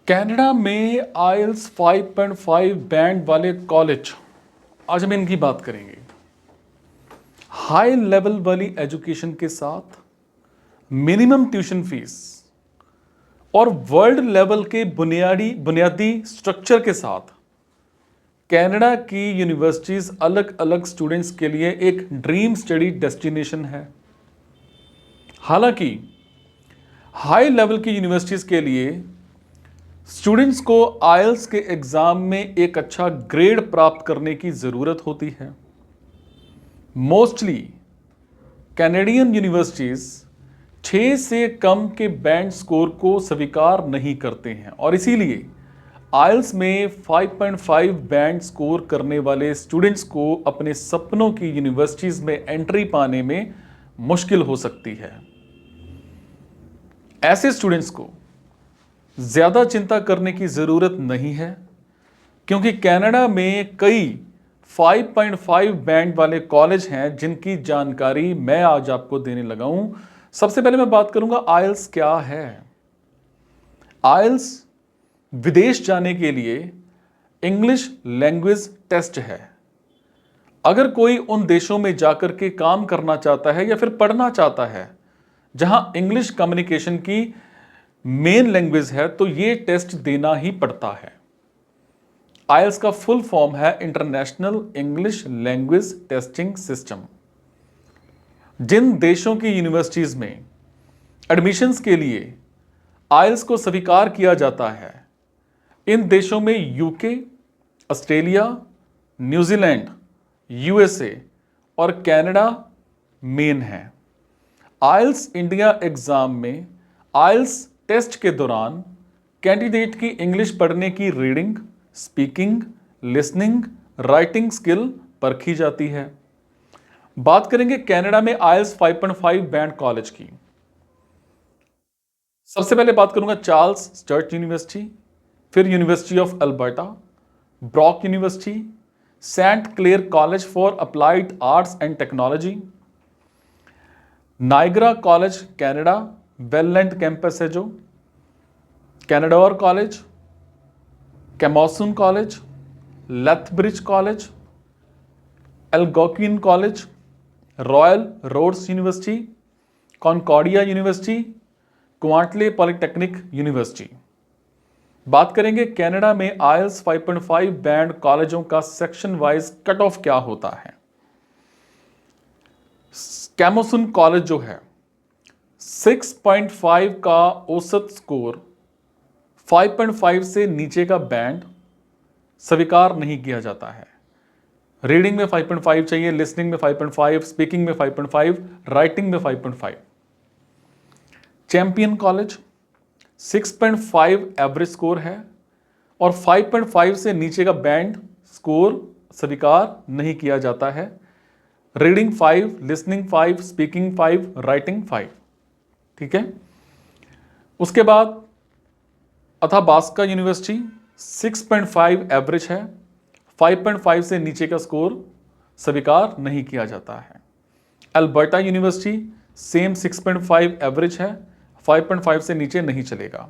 Canada में आइल्स 5.5 band वाले college, आज हम इनकी बात करेंगे। हाई लेवल वाली एजुकेशन के साथ मिनिमम ट्यूशन फीस और वर्ल्ड लेवल के बुनियादी स्ट्रक्चर के साथ कनाडा की यूनिवर्सिटीज अलग अलग स्टूडेंट्स के लिए एक ड्रीम स्टडी डेस्टिनेशन है। हालांकि हाई लेवल की यूनिवर्सिटीज के लिए स्टूडेंट्स को आइल्स के एग्जाम में एक अच्छा ग्रेड प्राप्त करने की जरूरत होती है। मोस्टली कैनेडियन यूनिवर्सिटीज 6 से कम के बैंड स्कोर को स्वीकार नहीं करते हैं और इसीलिए आइल्स में 5.5 बैंड स्कोर करने वाले स्टूडेंट्स को अपने सपनों की यूनिवर्सिटीज में एंट्री पाने में मुश्किल हो सकती है। ऐसे स्टूडेंट्स को ज्यादा चिंता करने की जरूरत नहीं है, क्योंकि कनाडा में कई 5.5 बैंड वाले कॉलेज हैं जिनकी जानकारी मैं आज आपको देने लगा हूं। सबसे पहले मैं बात करूंगा आइल्स क्या है। आइल्स विदेश जाने के लिए इंग्लिश लैंग्वेज टेस्ट है। अगर कोई उन देशों में जाकर के काम करना चाहता है या फिर पढ़ना चाहता है जहां इंग्लिश कम्युनिकेशन की मेन लैंग्वेज है, तो ये टेस्ट देना ही पड़ता है। आइल्स का फुल फॉर्म है international English language testing system. जिन देशों की यूनिवर्सिटीज में एडमिशंस के लिए आइल्स को स्वीकार किया जाता है, इन देशों में यूके, ऑस्ट्रेलिया, न्यूजीलैंड, यूएसए और कनाडा मेन है। आइल्स इंडिया एग्जाम में आइल्स टेस्ट के दौरान कैंडिडेट की इंग्लिश पढ़ने की reading, speaking, listening, writing skill परखी जाती है। बात करेंगे कनाडा में आइल्स 5.5 बैंड कॉलेज की। सबसे पहले बात करूंगा चार्ल्स स्टर्ट यूनिवर्सिटी, फिर University of Alberta, Brock University, Saint Clair College for Applied arts and Technology, Niagara College Canada, Welland campus है जो, Canadore College, Camosun College, Lethbridge College, Algonquin College, Royal Roads University, Concordia University, Kwantlen Polytechnic University. बात करेंगे Canada में आइल्स 5.5 band कॉलेजों का section wise cut off क्या होता है। कैमोसन कॉलेज जो है 6.5 का औसत स्कोर 5.5 से नीचे का बैंड स्वीकार नहीं किया जाता है। रीडिंग में 5.5 चाहिए, लिसनिंग में 5.5, स्पीकिंग में 5.5, राइटिंग में 5.5। चैंपियन कॉलेज 6.5 एवरेज स्कोर है और 5.5 से नीचे का बैंड स्कोर स्वीकार नहीं किया जाता है। Reading 5, listening 5, speaking 5, writing 5। ठीक है। उसके बाद अथाबास्का यूनिवर्सिटी 6.5 एवरेज है, 5.5 से नीचे का स्कोर स्वीकार नहीं किया जाता है। अल्बर्टा यूनिवर्सिटी सेम 6.5 एवरेज है, 5.5 से नीचे नहीं चलेगा।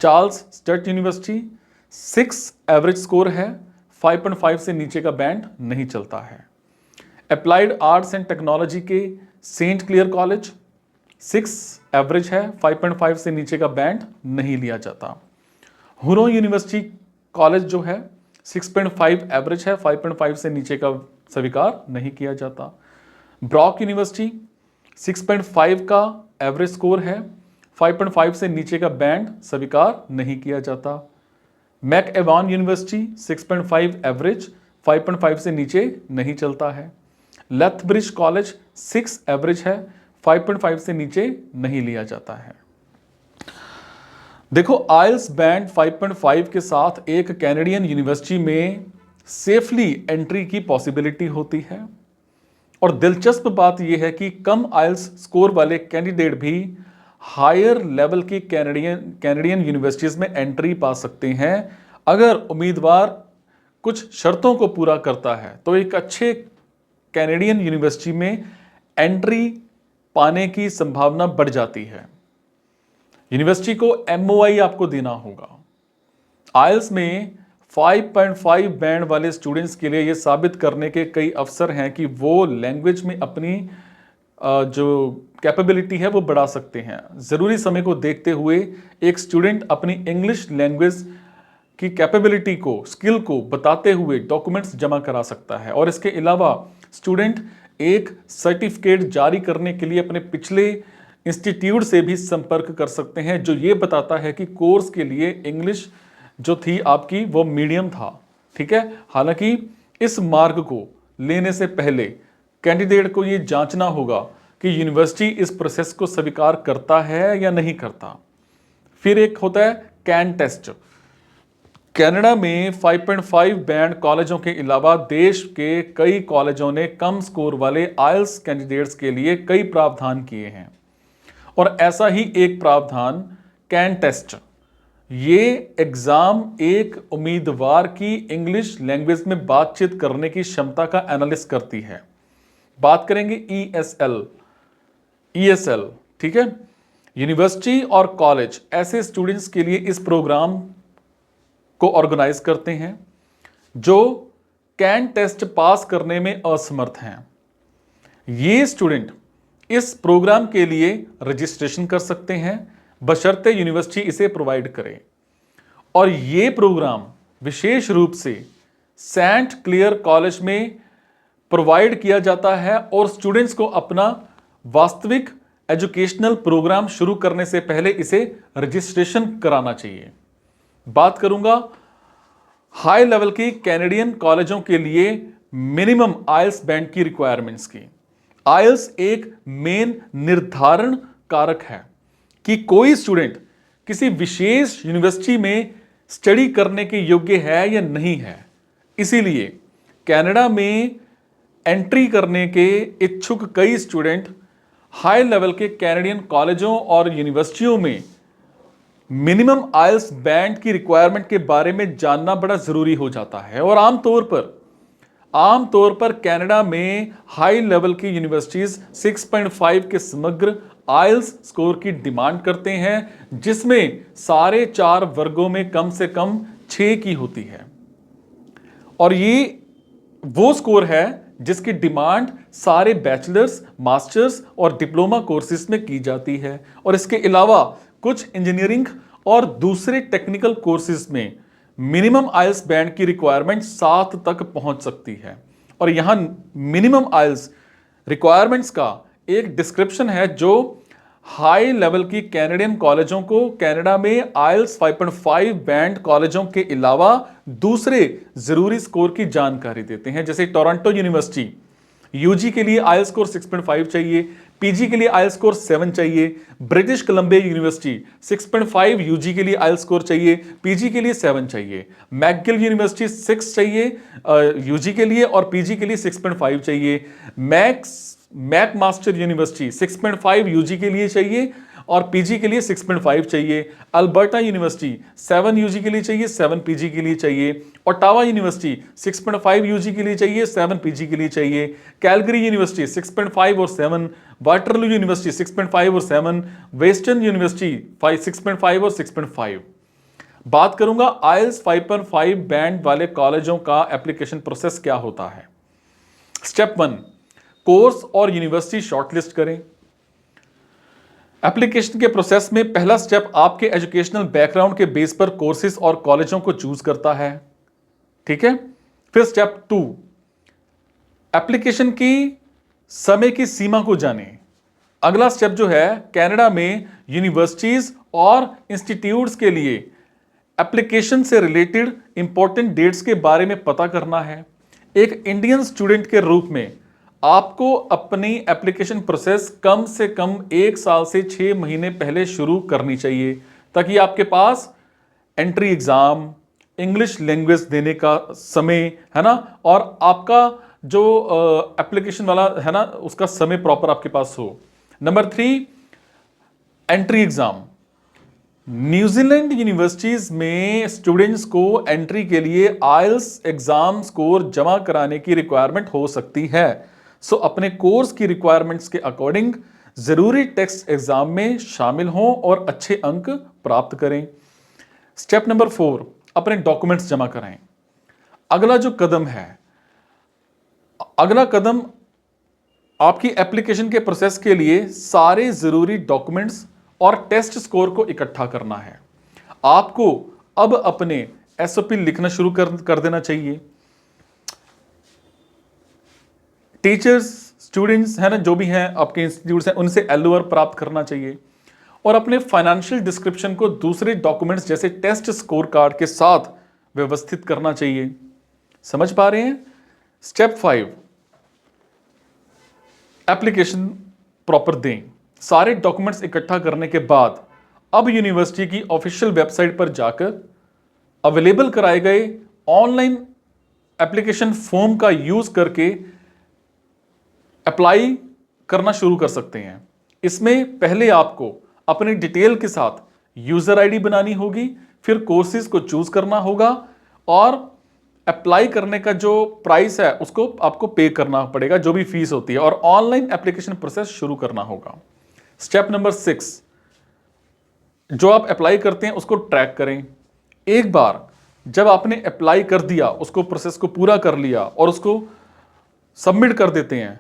Charles Sturt University 6 average score है, 5.5 से नीचे का बैंड नहीं चलता है। अप्लाइड आर्ट्स एंड टेक्नोलॉजी के सेंट क्लियर कॉलेज 6 एवरेज है, 5.5 से नीचे का बैंड नहीं लिया जाता। हुरो यूनिवर्सिटी कॉलेज जो है 6.5 एवरेज है, 5.5 से नीचे का स्वीकार नहीं किया जाता। ब्रॉक यूनिवर्सिटी 6.5 का एवरेज स्कोर है, 5.5 से नीचे का बैंड स्वीकार नहीं किया जाता। मैक एवान यूनिवर्सिटी 6.5 एवरेज, 5.5 से नीचे नहीं चलता है। लेथब्रिज कॉलेज 6 एवरेज है, 5.5 से नीचे नहीं लिया जाता है। देखो, आइल्स बैंड 5.5 के साथ एक कैनेडियन यूनिवर्सिटी में सेफली एंट्री की पॉसिबिलिटी होती है और दिलचस्प बात यह है कि कम आइल्स स्कोर वाले कैंडिडेट भी हायर लेवल की कैनेडियन यूनिवर्सिटीज में एंट्री पा सकते हैं। अगर उम्मीदवार कुछ शर्तों को पूरा करता है तो एक अच्छे कैनेडियन यूनिवर्सिटी में एंट्री पाने की संभावना बढ़ जाती है। यूनिवर्सिटी को एमओआई आपको देना होगा। आइल्स में 5.5 बैंड वाले स्टूडेंट्स के लिए ये साबित करने के कई अवसर हैं कि वो लैंग्वेज में अपनी जो कैपेबिलिटी है वो बढ़ा सकते हैं। ज़रूरी समय को देखते हुए एक स्टूडेंट अपनी इंग्लिश लैंग्वेज की कैपेबिलिटी को, स्किल को बताते हुए डॉक्यूमेंट्स जमा करा सकता है। और इसके अलावा स्टूडेंट एक सर्टिफिकेट जारी करने के लिए अपने पिछले इंस्टीट्यूट से भी संपर्क कर सकते हैं, जो ये बताता है कि कोर्स के लिए इंग्लिश जो थी आपकी वो मीडियम था। ठीक है, हालांकि इस मार्ग को लेने से पहले कैंडिडेट को ये जांचना होगा कि यूनिवर्सिटी इस प्रोसेस को स्वीकार करता है या नहीं करता। फिर एक होता है कैन टेस्ट। कनाडा में 5.5 बैंड कॉलेजों के अलावा देश के कई कॉलेजों ने कम स्कोर वाले आइल्स कैंडिडेट्स के लिए कई प्रावधान किए हैं, और ऐसा ही एक प्रावधान कैन टेस्ट। ये एग्जाम एक उम्मीदवार की इंग्लिश लैंग्वेज में बातचीत करने की क्षमता का एनालिस करती है। बात करेंगे ESL, ठीक है। यूनिवर्सिटी और कॉलेज ऐसे स्टूडेंट्स के लिए इस प्रोग्राम को ऑर्गेनाइज करते हैं जो कैन टेस्ट पास करने में असमर्थ हैं। ये स्टूडेंट इस प्रोग्राम के लिए रजिस्ट्रेशन कर सकते हैं, बशर्ते यूनिवर्सिटी इसे प्रोवाइड करे। और ये प्रोग्राम विशेष रूप से सेंट क्लेयर कॉलेज में प्रोवाइड किया जाता है, और स्टूडेंट्स को अपना वास्तविक एजुकेशनल प्रोग्राम शुरू करने से पहले इसे रजिस्ट्रेशन कराना चाहिए। बात करूंगा हाई लेवल की कैनेडियन कॉलेजों के लिए मिनिमम आइल्स बैंड की रिक्वायरमेंट्स की। आइल्स एक मेन निर्धारण कारक है कि कोई स्टूडेंट किसी विशेष यूनिवर्सिटी में स्टडी करने के योग्य है या नहीं है। इसीलिए कनाडा में एंट्री करने के इच्छुक कई स्टूडेंट हाई लेवल के कैनेडियन कॉलेजों और यूनिवर्सिटियों में मिनिमम आइल्स बैंड की रिक्वायरमेंट के बारे में जानना बड़ा जरूरी हो जाता है। और आमतौर पर कनाडा में हाई लेवल की यूनिवर्सिटीज 6.5 के समग्र आइल्स स्कोर की डिमांड करते हैं, जिसमें सारे 4 वर्गों में कम से कम 6 की होती है। और ये वो स्कोर है जिसकी डिमांड सारे बैचलर्स, मास्टर्स और डिप्लोमा कोर्सेज में की जाती है। और इसके अलावा कुछ इंजीनियरिंग और दूसरे टेक्निकल कोर्सेज में मिनिमम आइल्स बैंड की रिक्वायरमेंट 7 तक पहुंच सकती है। और यहां मिनिमम आइल्स रिक्वायरमेंट्स का एक डिस्क्रिप्शन है जो हाई लेवल की कैनेडियन कॉलेजों को कनाडा में आइल्स 5.5 बैंड कॉलेजों के अलावा दूसरे जरूरी स्कोर की जानकारी देते हैं। जैसे टोरंटो यूनिवर्सिटी यूजी के लिए आइल्स स्कोर 6.5 चाहिए, पीजी के लिए आइल्स स्कोर 7 चाहिए। ब्रिटिश कोलंबिया यूनिवर्सिटी 6.5 यूजी के लिए आइल्स स्कोर चाहिए, पीजी के लिए 7 चाहिए। मैकगिल यूनिवर्सिटी 6 चाहिए यूजी के लिए और पीजी के लिए 6.5 चाहिए। मैक मास्टर यूनिवर्सिटी 6.5 यूजी के लिए चाहिए और पीजी के लिए 6.5 चाहिए। अल्बर्टा यूनिवर्सिटी 7 यूजी के लिए चाहिए, 7 पीजी के लिए चाहिए। ओटावा यूनिवर्सिटी 6.5 यूजी के लिए चाहिए, 7 पीजी के लिए चाहिए। कैलगरी यूनिवर्सिटी 6.5 और 7, वाटरलू यूनिवर्सिटी 6.5 और 7, वेस्टर्न यूनिवर्सिटी 6.5 और 6.5। बात करूंगा आइल्स 5.5 बैंड वाले कॉलेजों का एप्लीकेशन प्रोसेस क्या होता है। स्टेप 1, कोर्स और यूनिवर्सिटी शॉर्टलिस्ट करें। एप्लीकेशन के प्रोसेस में पहला स्टेप आपके एजुकेशनल बैकग्राउंड के बेस पर कोर्सेज और कॉलेजों को चूज करता है। ठीक है। फिर स्टेप 2, एप्लीकेशन की समय की सीमा को जानें। अगला स्टेप जो है, कनाडा में यूनिवर्सिटीज और इंस्टीट्यूट्स के लिए एप्लीकेशन से रिलेटेड इंपॉर्टेंट डेट्स के बारे में पता करना है। एक इंडियन स्टूडेंट के रूप में आपको अपनी एप्लीकेशन प्रोसेस कम से कम 1 साल से 6 महीने पहले शुरू करनी चाहिए, ताकि आपके पास एंट्री एग्जाम, इंग्लिश लैंग्वेज देने का समय है ना, और आपका जो एप्लीकेशन वाला है ना उसका समय प्रॉपर आपके पास हो। Number 3, entry exam. New Zealand universities में स्टूडेंट्स को एंट्री के लिए आइल्स एग्जाम स्कोर जमा कराने की रिक्वायरमेंट हो सकती है। सो अपने कोर्स की रिक्वायरमेंट्स के अकॉर्डिंग जरूरी टेस्ट एग्जाम में शामिल हों और अच्छे अंक प्राप्त करें। स्टेप नंबर 4, अपने डॉक्यूमेंट्स जमा कराएं। अगला जो कदम है, अगला कदम आपकी एप्लीकेशन के प्रोसेस के लिए सारे जरूरी डॉक्यूमेंट्स और टेस्ट स्कोर को इकट्ठा करना है। आपको अब अपने एसओपी लिखना शुरू कर देना चाहिए। टीचर्स, स्टूडेंट्स है ना, जो भी हैं आपके इंस्टीट्यूट्स हैं, उनसे एलओआर प्राप्त करना चाहिए और अपने फाइनेंशियल डिस्क्रिप्शन को दूसरे डॉक्यूमेंट्स जैसे टेस्ट स्कोर कार्ड के साथ व्यवस्थित करना चाहिए। समझ पा रहे हैं? स्टेप 5, एप्लीकेशन प्रॉपर दें। सारे डॉक्यूमेंट्स इकट्ठा करने के बाद अब यूनिवर्सिटी की ऑफिशियल वेबसाइट पर जाकर अवेलेबल कराए गए ऑनलाइन एप्लीकेशन फॉर्म का यूज करके अप्लाई करना शुरू कर सकते हैं। इसमें पहले आपको अपनी डिटेल के साथ यूजर आईडी बनानी होगी, फिर कोर्सेज को चूज करना होगा और अप्लाई करने का जो प्राइस है उसको आपको पे करना पड़ेगा, जो भी फीस होती है, और ऑनलाइन एप्लीकेशन प्रोसेस शुरू करना होगा। स्टेप नंबर 6, जो आप अप्लाई करते हैं उसको ट्रैक करें। एक बार जब आपने अप्लाई कर दिया, उसको प्रोसेस को पूरा कर लिया और उसको सबमिट कर देते हैं,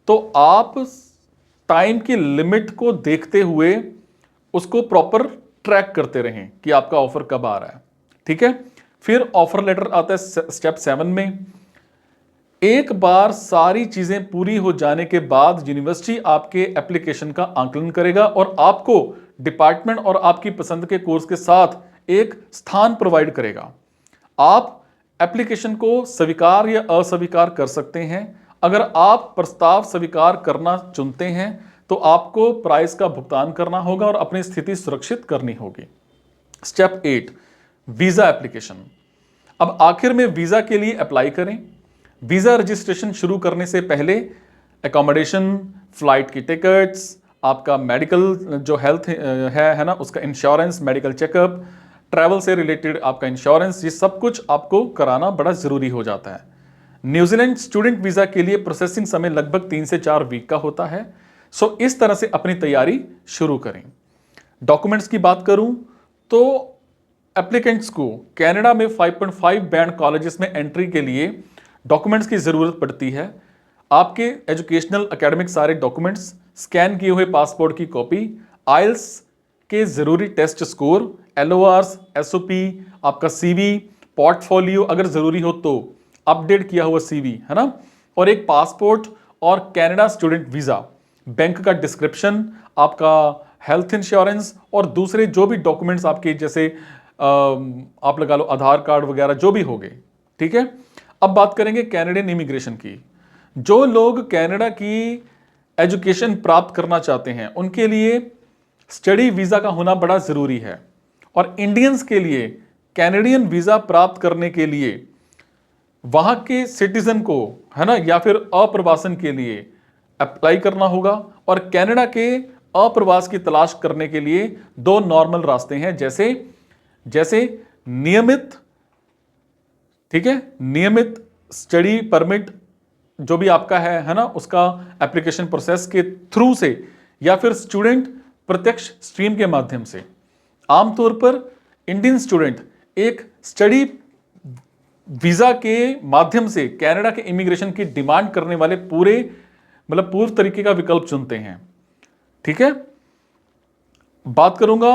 तो आप टाइम की लिमिट को देखते हुए उसको प्रॉपर ट्रैक करते रहें कि आपका ऑफर कब आ रहा है। ठीक है? फिर ऑफर लेटर आता है स्टेप 7 में। एक बार सारी चीजें पूरी हो जाने के बाद यूनिवर्सिटी आपके एप्लीकेशन का आकलन करेगा और आपको डिपार्टमेंट और आपकी पसंद के कोर्स के साथ एक स्थान प्रोवाइड करेगा। आप एप्लीकेशन को स्वीकार या अस्वीकार कर सकते हैं। अगर आप प्रस्ताव स्वीकार करना चुनते हैं तो आपको प्राइस का भुगतान करना होगा और अपनी स्थिति सुरक्षित करनी होगी। Step 8, visa application. अब आखिर में वीजा के लिए अप्लाई करें। वीजा रजिस्ट्रेशन शुरू करने से पहले एकोमोडेशन, फ्लाइट की टिकट्स, आपका मेडिकल जो हेल्थ है ना, उसका इंश्योरेंस, मेडिकल चेकअप, ट्रैवल से रिलेटेड आपका इंश्योरेंस, ये सब कुछ आपको कराना बड़ा जरूरी हो जाता है। न्यूजीलैंड स्टूडेंट वीजा के लिए प्रोसेसिंग समय लगभग 3 से 4 वीक का होता है। सो इस तरह से अपनी तैयारी शुरू करें। डॉक्यूमेंट्स की बात करूं तो एप्लीकेंट्स को कनाडा में 5.5 बैंड कॉलेजेस में एंट्री के लिए डॉक्यूमेंट्स की जरूरत पड़ती है। आपके एजुकेशनल एकेडमिक सारे डॉक्यूमेंट्स, स्कैन किए हुए पासपोर्ट की कॉपी, आइल्स के जरूरी टेस्ट स्कोर, एलओआर्स, एसओपी, आपका सीवी, पोर्टफोलियो अगर जरूरी हो तो अपडेट किया हुआ सीवी, है ना, और एक पासपोर्ट और कनाडा स्टूडेंट वीजा, बैंक का डिस्क्रिप्शन, आपका हेल्थ इंश्योरेंस और दूसरे जो भी डॉक्यूमेंट्स आपके जैसे आप लगा लो आधार कार्ड वगैरह जो भी होंगे। ठीक है? अब बात करेंगे कैनेडियन इमिग्रेशन की। जो लोग कनाडा की एजुकेशन प्राप्त करना चाहते हैं उनके लिए स्टडी वीजा का होना बड़ा जरूरी है और इंडियंस के लिए कैनेडियन वीजा प्राप्त करने के लिए वहां के सिटीजन को, है ना, या फिर अप्रवासन के लिए अप्लाई करना होगा। और कनाडा के अप्रवास की तलाश करने के लिए 2 नॉर्मल रास्ते हैं, जैसे नियमित, ठीक है, नियमित स्टडी परमिट जो भी आपका है ना, उसका एप्लीकेशन प्रोसेस के थ्रू से, या फिर स्टूडेंट प्रत्यक्ष स्ट्रीम के माध्यम से। आमतौर पर इंडियन स्टूडेंट एक स्टडी वीजा के माध्यम से कनाडा के इमिग्रेशन की डिमांड करने वाले पूर्व तरीके का विकल्प चुनते हैं। ठीक है? बात करूंगा,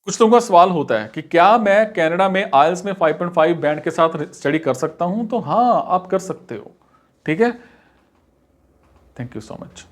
कुछ लोगों का सवाल होता है कि क्या मैं कनाडा में आइल्स में 5.5 बैंड के साथ स्टडी कर सकता हूं? तो हां, आप कर सकते हो। ठीक है? Thank you so much.